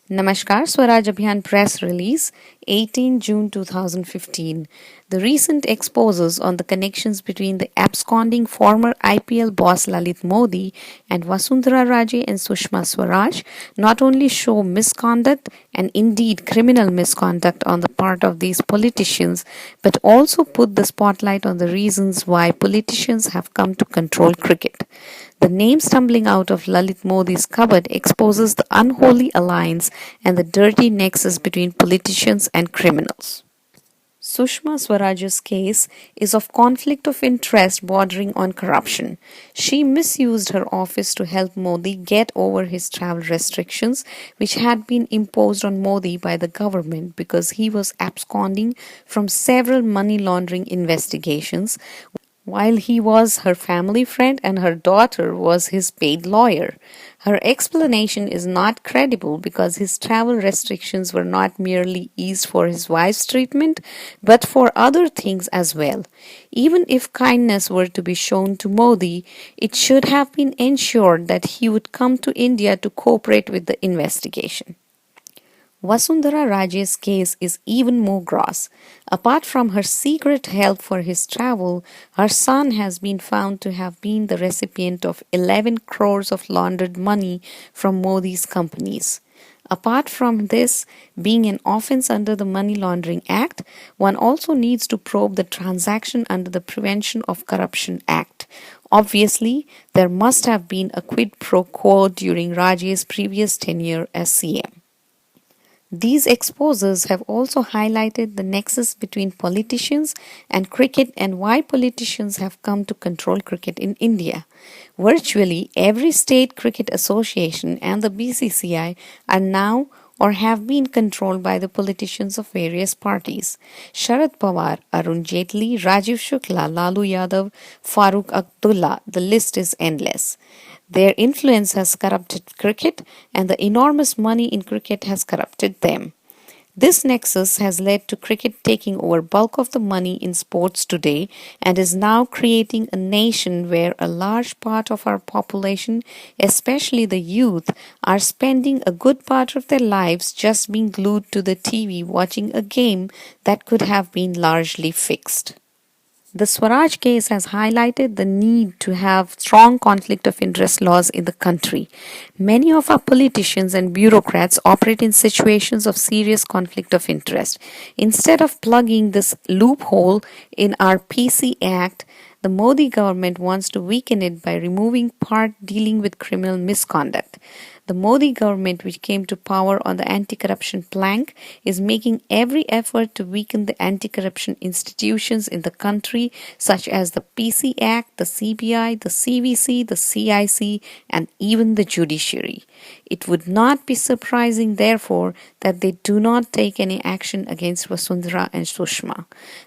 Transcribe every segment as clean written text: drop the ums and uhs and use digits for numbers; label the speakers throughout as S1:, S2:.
S1: Namaskar, Swaraj Abhiyan press release, 18 June 2015. The recent exposures on the connections between the absconding former IPL boss Lalit Modi and Vasundhara Raje and Sushma Swaraj not only show misconduct and indeed criminal misconduct on the part of these politicians, but also put the spotlight on the reasons why politicians have come to control cricket. The name stumbling out of Lalit Modi's cupboard exposes the unholy alliance and the dirty nexus between politicians and criminals. Sushma Swaraj's case is of conflict of interest bordering on corruption. She misused her office to help Modi get over his travel restrictions, which had been imposed on Modi by the government because he was absconding from several money laundering investigations, while he was her family friend and her daughter was his paid lawyer. Her explanation is not credible because his travel restrictions were not merely eased for his wife's treatment, but for other things as well. Even if kindness were to be shown to Modi, it should have been ensured that he would come to India to cooperate with the investigation. Vasundhara Raje's case is even more gross. Apart from her secret help for his travel, her son has been found to have been the recipient of 11 crores of laundered money from Modi's companies. Apart from this being an offense under the Money Laundering Act, one also needs to probe the transaction under the Prevention of Corruption Act. Obviously, there must have been a quid pro quo during Raje's previous tenure as CM. These exposures have also highlighted the nexus between politicians and cricket and why politicians have come to control cricket in India. Virtually every state cricket association and the BCCI are now or have been controlled by the politicians of various parties. Sharad Pawar, Arun Jaitley, Rajiv Shukla, Lalu Yadav, Farooq Abdullah, the list is endless. Their influence has corrupted cricket, and the enormous money in cricket has corrupted them. This nexus has led to cricket taking over bulk of the money in sports today and is now creating a nation where a large part of our population, especially the youth, are spending a good part of their lives just being glued to the TV watching a game that could have been largely fixed. The Swaraj case has highlighted the need to have strong conflict of interest laws in the country. Many of our politicians and bureaucrats operate in situations of serious conflict of interest. Instead of plugging this loophole in our PC Act, the Modi government wants to weaken it by removing part dealing with criminal misconduct. The Modi government, which came to power on the anti-corruption plank, is making every effort to weaken the anti-corruption institutions in the country, such as the PC Act, the CBI, the CVC, the CIC, and even the judiciary. It would not be surprising, therefore, that they do not take any action against Vasundhara and Sushma.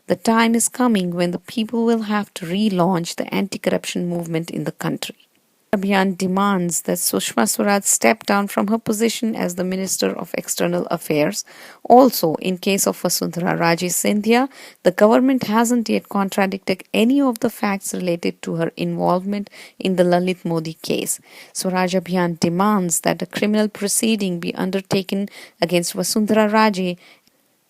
S1: The time is coming when the people will have to relaunch the anti-corruption movement in the country. Abhiyan demands that Sushma Swaraj step down from her position as the Minister of External Affairs. Also, in case of Vasundhara Raje Scindia, the government hasn't yet contradicted any of the facts related to her involvement in the Lalit Modi case. Swaraj Abhiyan demands that a criminal proceeding be undertaken against Vasundhara Raje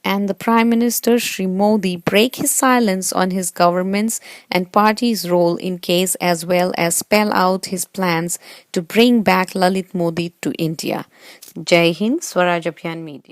S1: and the Prime Minister Shri Modi break his silence on his government's and party's role in case, as well as spell out his plans to bring back Lalit Modi to India. Jai Hind, Swaraj Abhiyan Media.